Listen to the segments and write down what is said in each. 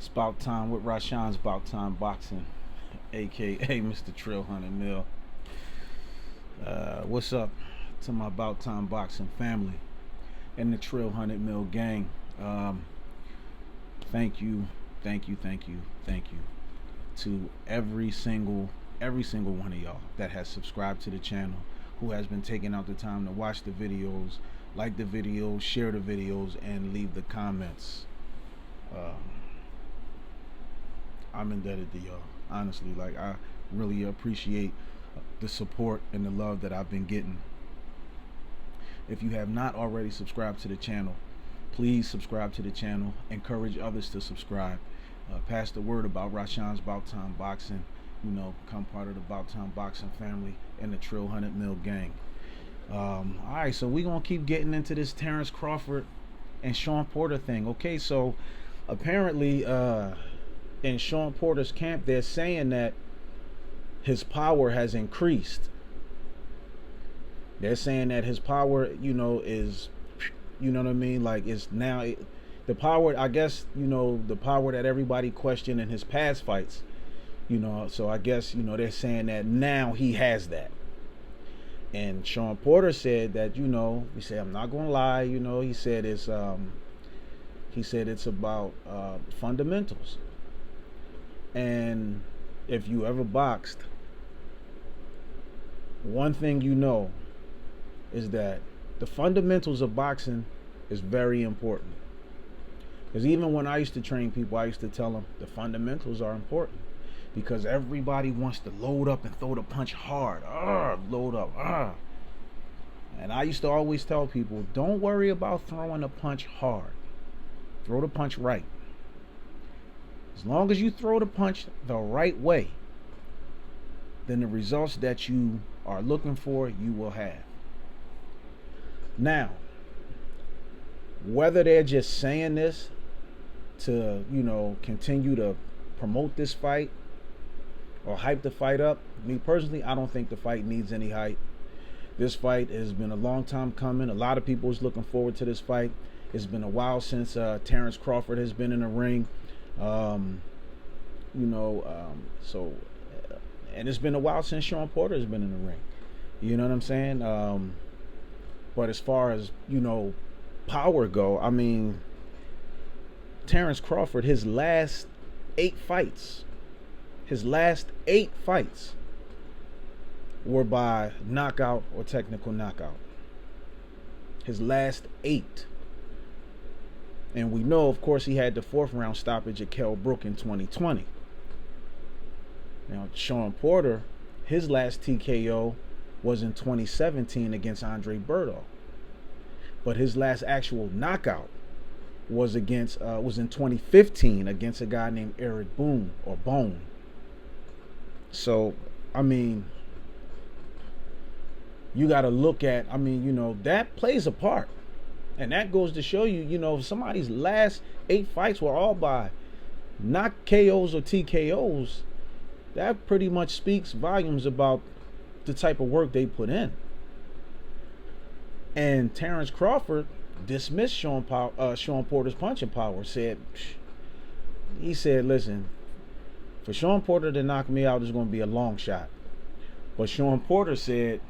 It's about time with Rashawn's about time boxing, aka Mr. Trill 100 mil. What's up to my about time boxing family and the Trill 100 mil gang? Um, thank you, thank you, thank you, thank you to every single one of y'all that has subscribed to the channel, who has been taking out the time to watch the videos, like the videos, share the videos, and leave the comments. Um, I'm indebted to y'all. Honestly, like I really appreciate the support and the love that I've been getting. If you have not already subscribed to the channel, please subscribe to the channel. Encourage others to subscribe. Pass the word about Rashawn's About Time Boxing. Become part of the About Time Boxing family and the Trill 100 mil gang. All right, so we're gonna keep getting into this Terence Crawford and Shawn Porter thing. Okay, so apparently, in Shawn Porter's camp, they're saying that his power has increased. They're saying that his power, is, what I mean? Like, it's now the power, I guess, the power that everybody questioned in his past fights, so I guess, they're saying that now he has that. And Shawn Porter said that, he said, I'm not going to lie, he said it's about fundamentals. And if you ever boxed, one thing is that the fundamentals of boxing is very important. Because even when I used to train people, I used to tell them the fundamentals are important. Because everybody wants to load up and throw the punch hard. Load up. And I used to always tell people, don't worry about throwing the punch hard. Throw the punch right. As long as you throw the punch the right way, then the results that you are looking for, you will have. Now, whether they're just saying this to, continue to promote this fight or hype the fight up, me personally, I don't think the fight needs any hype. This fight has been a long time coming. A lot of people is looking forward to this fight. It's been a while since Terence Crawford has been in the ring. So and it's been a while since Shawn Porter has been in the ring. You know what I'm saying? But as far as, power go, I mean, Terence Crawford, his last 8 fights were by knockout or technical knockout. His last 8. And we know, of course, he had the 4th round stoppage at Kell Brook in 2020. Now, Shawn Porter, his last TKO was in 2017 against Andre Berto. But his last actual knockout was in 2015 against a guy named Eric Bone. So, I mean, you got to look at, that plays a part. And that goes to show you, if somebody's last 8 fights were all by not KOs or TKOs, that pretty much speaks volumes about the type of work they put in. And Terence Crawford dismissed Shawn Porter's punching power. He said, listen, for Shawn Porter to knock me out is going to be a long shot. But Shawn Porter said,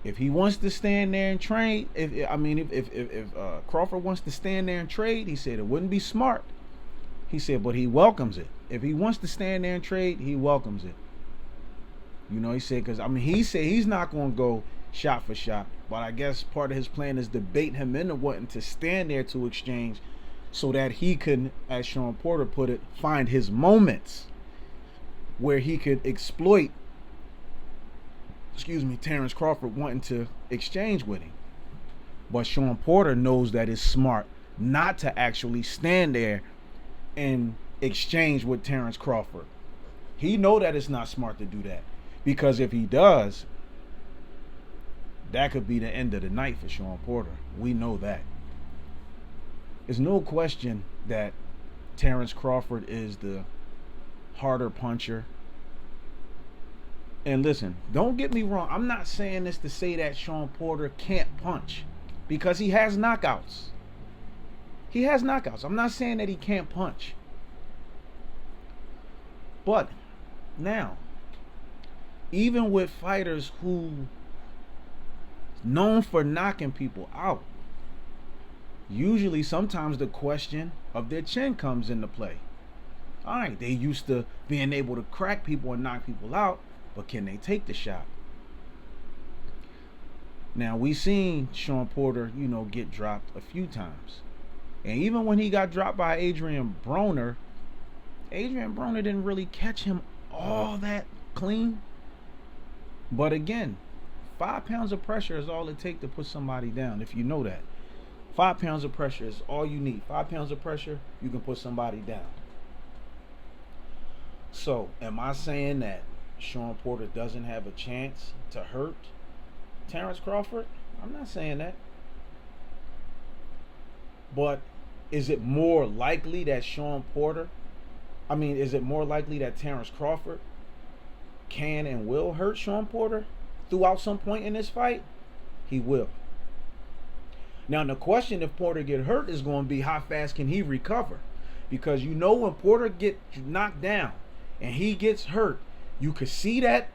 if he wants to stand there and trade, if Crawford wants to stand there and trade, he said it wouldn't be smart. He said, but he welcomes it. If he wants to stand there and trade, he welcomes it. He said, because he said he's not going to go shot for shot, but I guess part of his plan is to bait him into wanting to stand there to exchange, so that he could, as Shawn Porter put it, find his moments where he could exploit Terence Crawford wanting to exchange with him. But Shawn Porter knows that it's smart not to actually stand there and exchange with Terence Crawford. He know that it's not smart to do that, because if he does, that could be the end of the night for Shawn Porter. We know that. There's no question that Terence Crawford is the harder puncher. And listen, don't get me wrong. I'm not saying this to say that Shawn Porter can't punch, because he has knockouts. He has knockouts. I'm not saying that he can't punch. But now, even with fighters who known for knocking people out, usually sometimes the question of their chin comes into play. All right, they used to being able to crack people and knock people out, but can they take the shot? Now, we seen Shawn Porter, get dropped a few times. And even when he got dropped by Adrian Broner didn't really catch him all that clean. But again, 5 pounds of pressure is all it takes to put somebody down, if you know that. 5 pounds of pressure is all you need. 5 pounds of pressure, you can put somebody down. So, am I saying that Shawn Porter doesn't have a chance to hurt Terence Crawford? I'm not saying that. But is it more likely that is it more likely that Terence Crawford can and will hurt Shawn Porter throughout some point in this fight? He will. Now, the question if Porter get hurt is going to be how fast can he recover? Because when Porter gets knocked down and he gets hurt, you could see that.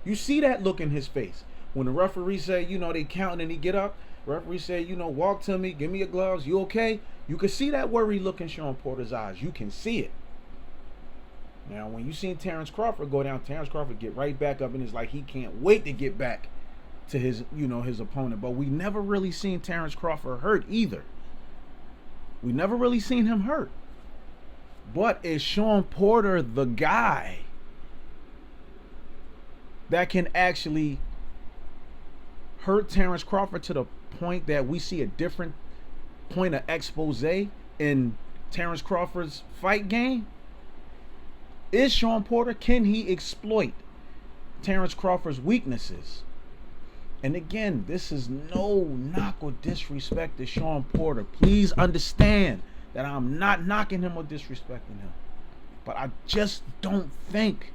You see that look in his face. When the referee say, they counting and he get up, referee say, walk to me, give me your gloves, you okay? You can see that worry look in Shawn Porter's eyes. You can see it. Now, when you seen Terence Crawford go down, Terence Crawford get right back up and it's like he can't wait to get back to his, his opponent. But we never really seen Terence Crawford hurt either. We never really seen him hurt. But is Shawn Porter the guy that can actually hurt Terence Crawford to the point that we see a different point of expose in Terence Crawford's fight game? Is Shawn Porter, can he exploit Terence Crawford's weaknesses? And again, this is no knock or disrespect to Shawn Porter. Please understand that I'm not knocking him or disrespecting him. But I just don't think,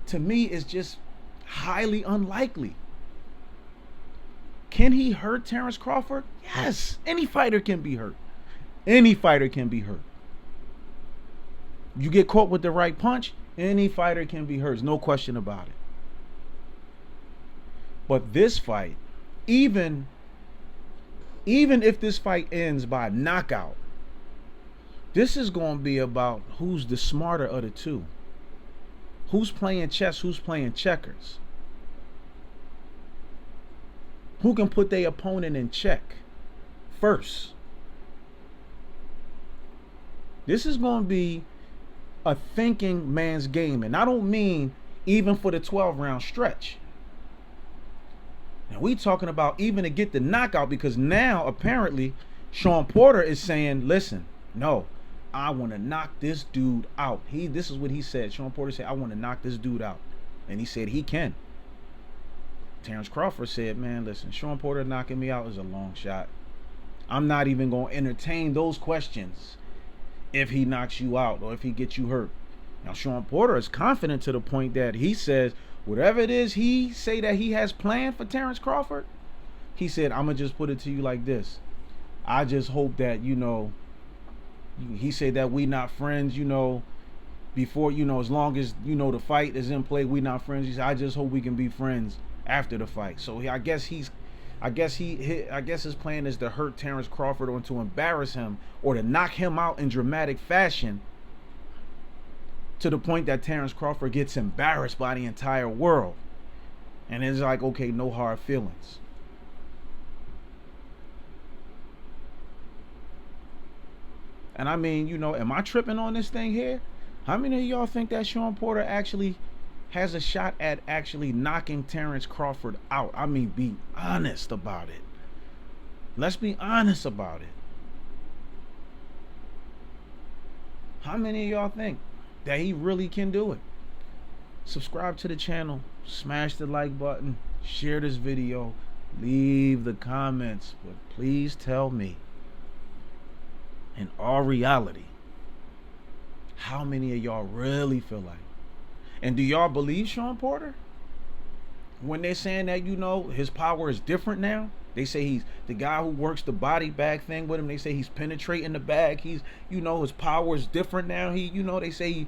to me, it's just highly unlikely. Can he hurt Terence Crawford? Yes. Any fighter can be hurt. Any fighter can be hurt. You get caught with the right punch, any fighter can be hurt. There's no question about it. But this fight, even if this fight ends by knockout, this is going to be about who's the smarter of the two. Who's playing chess, who's playing checkers. Who can put their opponent in check first. This is going to be a thinking man's game. And I don't mean even for the 12-round stretch. Now we talking about even to get the knockout, because now apparently Shawn Porter is saying, listen, no, I want to knock this dude out. This is what he said. Shawn Porter said, I want to knock this dude out. And he said he can. Terence Crawford said, man, listen, Shawn Porter knocking me out is a long shot. I'm not even going to entertain those questions if he knocks you out or if he gets you hurt. Now, Shawn Porter is confident to the point that he says, whatever it is he say that he has planned for Terence Crawford, he said, I'm going to just put it to you like this. I just hope that, he said that we not friends, before, as long as, the fight is in play, we not friends. He said, I just hope we can be friends after the fight. So I guess his plan is to hurt Terence Crawford or to embarrass him or to knock him out in dramatic fashion to the point that Terence Crawford gets embarrassed by the entire world. And it's like, okay, no hard feelings. And I mean, am I tripping on this thing here? How many of y'all think that Shawn Porter actually has a shot at actually knocking Terence Crawford out? I mean, be honest about it. Let's be honest about it. How many of y'all think that he really can do it? Subscribe to the channel, smash the like button, share this video, leave the comments, but please tell me, in all reality, how many of y'all really feel like? And do y'all believe Shawn Porter when they're saying that, his power is different now They say he's the guy who works the body bag thing with him. They say he's penetrating the bag. He's, his power is different now. They say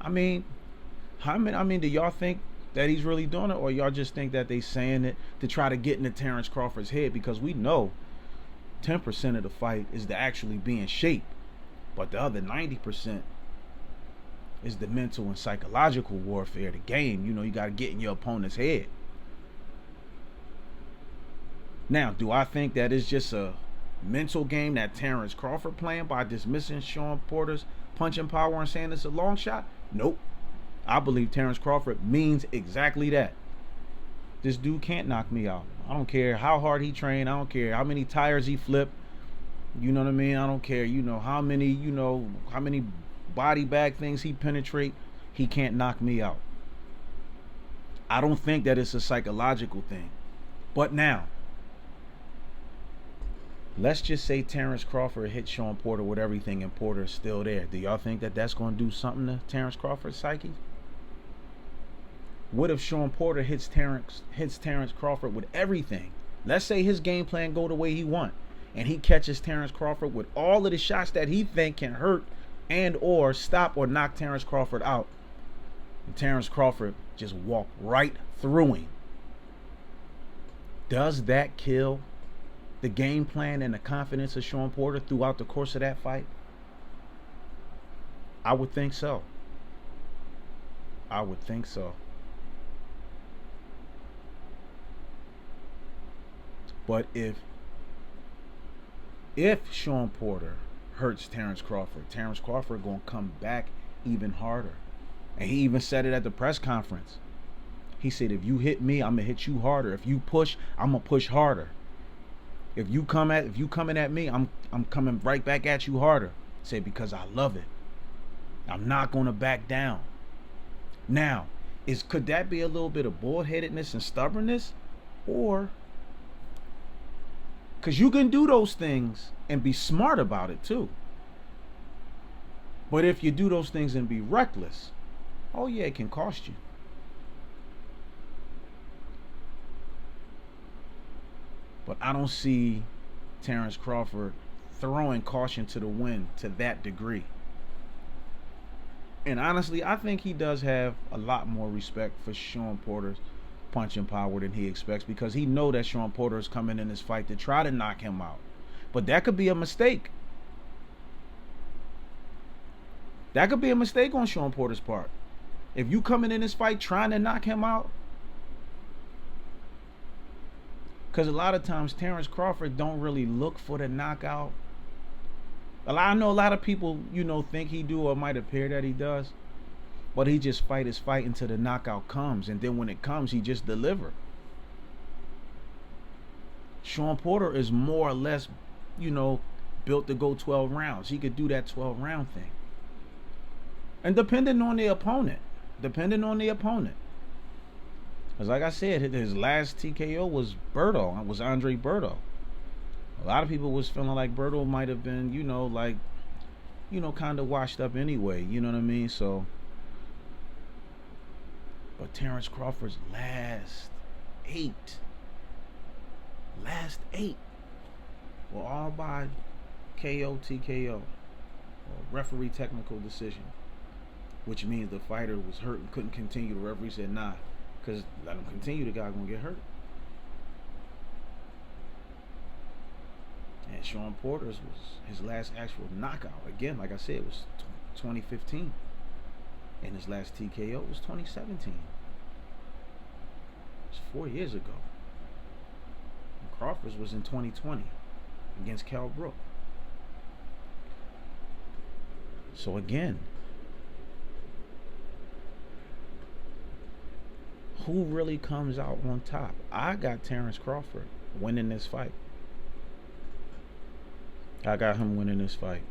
I mean, do y'all think that he's really doing it, or y'all just think that they saying it to try to get into Terence Crawford's head? Because we know 10% of the fight is to actually be in shape, but the other 90% is the mental and psychological warfare, the game. You got to get in your opponent's head. Now, do I think that it's just a mental game that Terence Crawford playing by dismissing Shawn Porter's punching power and saying it's a long shot? Nope. I believe Terence Crawford means exactly that. This dude can't knock me out. I don't care how hard he trained. I don't care how many tires he flipped. You know what I mean? I don't care, how many body bag things he penetrate. He can't knock me out. I don't think that it's a psychological thing. But now, let's just say Terence Crawford hit Shawn Porter with everything and Porter is still there. Do y'all think that that's going to do something to Terence Crawford's psyche? What if Shawn Porter hits Terence Crawford with everything? Let's say his game plan go the way he want, and he catches Terence Crawford with all of the shots that he think can hurt and or stop or knock Terence Crawford out. And Terence Crawford just walk right through him. Does that kill the game plan and the confidence of Shawn Porter throughout the course of that fight? I would think so. But if Shawn Porter hurts Terence Crawford gonna come back even harder. And he even said it at the press conference. He said, if you hit me, I'm gonna hit you harder. If you push, I'm gonna push harder. If you coming at me, I'm coming right back at you harder. Say, because I love it. I'm not gonna back down. Now, could that be a little bit of bullheadedness and stubbornness? Or, because you can do those things and be smart about it too. But if you do those things and be reckless, oh yeah, it can cost you. But I don't see Terence Crawford throwing caution to the wind to that degree. And honestly, I think he does have a lot more respect for Shawn Porter's punching power than he expects, because he know that Shawn Porter is coming in this fight to try to knock him out. But that could be a mistake. That could be a mistake on Shawn Porter's part. If you coming in this fight trying to knock him out, because a lot of times Terence Crawford don't really look for the knockout. I know a lot of people, think he do or might appear that he does. But he just fight his fight until the knockout comes. And then when it comes, he just deliver. Shawn Porter is more or less, built to go 12 rounds. He could do that 12-round thing. And depending on the opponent. Because like I said, his last TKO was Andre Berto. A lot of people was feeling like Berto might have been, kind of washed up anyway. You know what I mean? So, but Terence Crawford's last eight were all by KO, TKO, or referee technical decision, which means the fighter was hurt and couldn't continue. The referee said, nah, because let him continue, the guy gonna get hurt. And Shawn Porter's was his last actual knockout. Again, like I said, it was 2015. And his last TKO was 2017. It's 4 years ago. And Crawford's was in 2020 against Cal Brook. So again, who really comes out on top? I got Terence Crawford winning this fight. I got him winning this fight.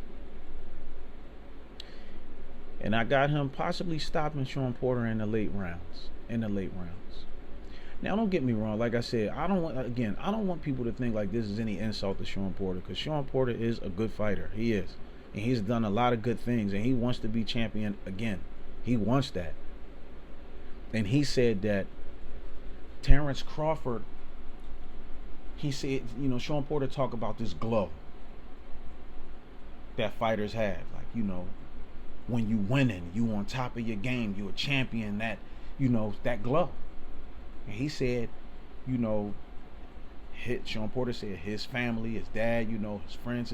And I got him possibly stopping Shawn Porter in the late rounds. Now, don't get me wrong. Like I said, I don't want people to think like this is any insult to Shawn Porter, because Shawn Porter is a good fighter. He is. And he's done a lot of good things, and he wants to be champion again. He wants that. And he said that Terence Crawford he said, you know, Shawn Porter talk about this glow that fighters have, like, you know, when you winning, you on top of your game, you a champion, that, you know, that glow. And he said, you know, Shawn Porter said his family, his dad, you know, his friends,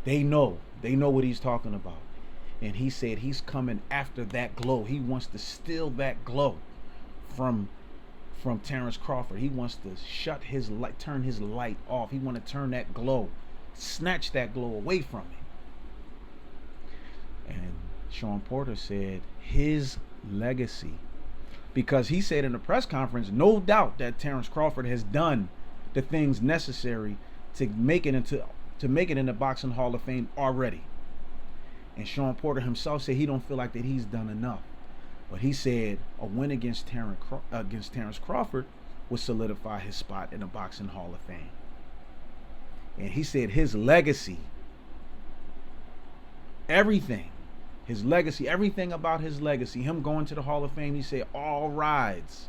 they know what he's talking about. And he said he's coming after that glow. He wants to steal that glow from Terence Crawford. He wants to shut his light, turn his light off. He want to turn that glow, snatch that glow away from him. And Shawn Porter said his legacy, because he said in the press conference, no doubt that Terence Crawford has done the things necessary to make it in the Boxing Hall of Fame already. And Shawn Porter himself said he don't feel like that he's done enough. But he said a win against Terence Crawford would solidify his spot in the Boxing Hall of Fame. And he said his legacy, everything about his legacy, him going to the Hall of Fame, he said all rides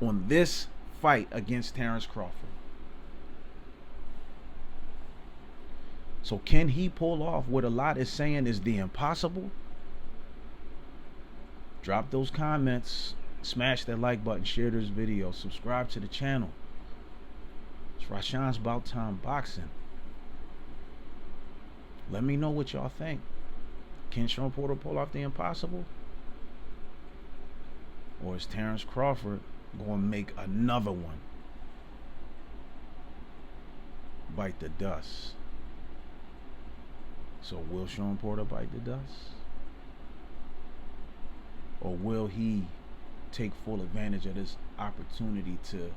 on this fight against Terence Crawford. So can he pull off what a lot is saying is the impossible? Drop those comments, smash that like button, share this video, subscribe to the channel. It's Rashawn's About Time Boxing. Let me know what y'all think. Can Shawn Porter pull off the impossible? Or is Terence Crawford going to make another one bite the dust? So will Shawn Porter bite the dust? Or will he take full advantage of this opportunity to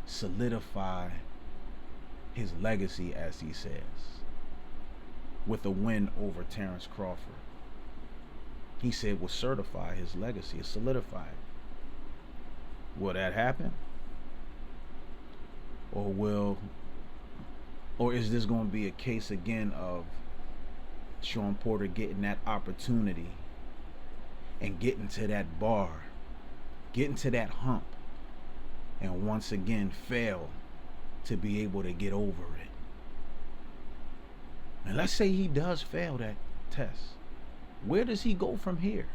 solidify his legacy, as he says, with a win over Terence Crawford? He said will certify his legacy, solidify it. Will that happen? Or is this going to be a case again of Shawn Porter getting that opportunity and getting to that bar, getting to that hump, and once again fail to be able to get over it? And let's say he does fail that test. Where does he go from here?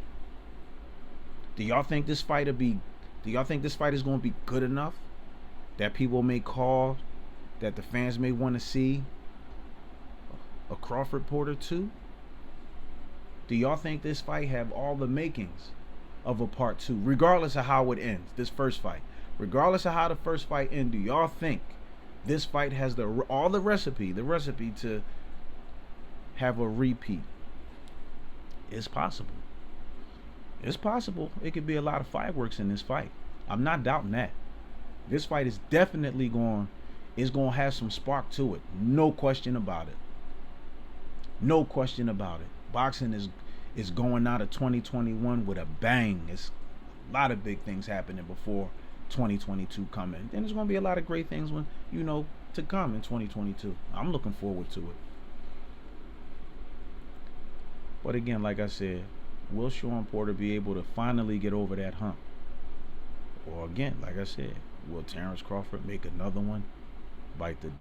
Do y'all think this fight is going to be good enough that people may call, that the fans may want to see a Crawford Porter 2? Do y'all think this fight have all the makings of a part 2, regardless of how it ends, this first fight? Regardless of how the first fight ends, do y'all think this fight has all the recipe to have a repeat? It's possible. It's possible. It could be a lot of fireworks in this fight. I'm not doubting that. This fight is definitely going to have some spark to it. No question about it. No question about it. Boxing is going out of 2021 with a bang. It's a lot of big things happening before 2022 coming. Then there's going to be a lot of great things to come in 2022. I'm looking forward to it. But again, like I said, will Shawn Porter be able to finally get over that hump? Or again, like I said, will Terence Crawford make another one bite the